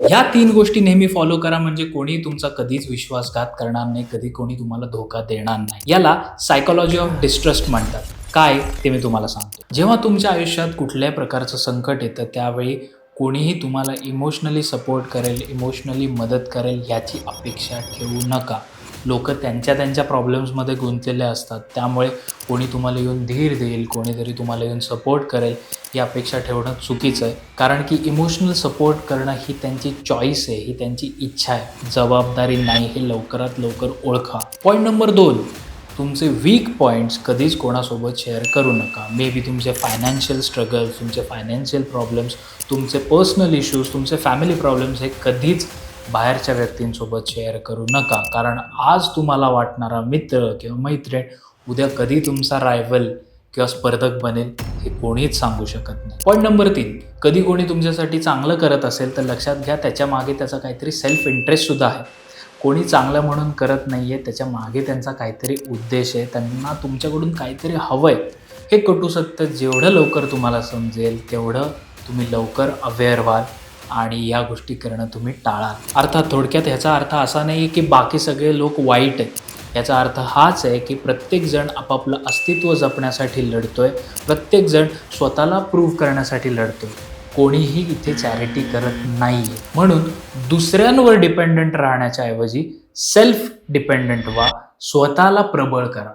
ह्या 3 गोष्टी नेहमी फॉलो करा, म्हणजे कोणी तुमचा कधीच विश्वासघात करणार नाही, कधी कोणी तुम्हाला धोका देणार नाही. याला सायकॉलॉजी ऑफ डिस्ट्रस्ट म्हणतात. काय ते मी तुम्हाला सांगतो. जेव्हा तुमच्या आयुष्यात कुठल्याही प्रकारचं संकट येतं, त्यावेळी कोणीही तुम्हाला इमोशनली सपोर्ट करेल, इमोशनली मदत करेल याची अपेक्षा ठेवू नका. लोकं त्यांच्या प्रॉब्लेम्समध्ये गुंतलेले असतात. त्यामुळे कोणी तुम्हाला येऊन धीर देईल, कोणीतरी तुम्हाला येऊन सपोर्ट करेल, ही अपेक्षा ठेवणं चुकीचं आहे. कारण की इमोशनल सपोर्ट करणं ही त्यांची चॉईस आहे, ही त्यांची इच्छा आहे, जबाबदारी नाही. हे लवकरात लवकर ओळखा. पॉईंट नंबर 2, तुमचे वीक पॉईंट्स कधीच कोणासोबत शेअर करू नका. मे बी तुमचे फायनान्शियल स्ट्रगल्स, तुमचे फायनान्शियल प्रॉब्लेम्स, तुमचे पर्सनल इश्यूज, तुमचे फॅमिली प्रॉब्लेम्स हे कधीच बाहेरच्या व्यक्तींसोबत शेअर करू नका. कारण आज तुम्हाला वाटणारा मित्र किंवा मैत्रीण उद्या कधी तुमचा रायव्हल किंवा स्पर्धक बनेल हे कोणीच सांगू शकत नाही. पॉईंट नंबर 3, कधी कोणी तुमच्यासाठी चांगलं करत असेल तर लक्षात घ्या, त्याच्या मागे त्याचा काहीतरी सेल्फ इंटरेस्टसुद्धा आहे. कोणी चांगलं म्हणून करत नाही आहे, त्याच्या मागे त्यांचा काहीतरी उद्देश आहे, त्यांना तुमच्याकडून काहीतरी हवं आहे. हे कटू सत्य जेवढं लवकर तुम्हाला समजेल, तेवढं तुम्ही लवकर अवेअर व्हाल आणि या गोष्टी करणं तुम्ही टाळाल. अर्थात थोडक्यात ह्याचा अर्थ असा नाही आहे की बाकी सगळे लोक वाईट आहेत. याचा अर्थ हाच आहे की प्रत्येकजण आपापलं अस्तित्व जपण्यासाठी लढतोय, प्रत्येकजण स्वतःला प्रूव्ह करण्यासाठी लढतोय. कोणीही इथे चॅरिटी करत नाही आहे. म्हणून दुसऱ्यांवर डिपेंडंट राहण्याच्या ऐवजी सेल्फ डिपेंडंट व्हा, स्वतःला प्रबळ करा.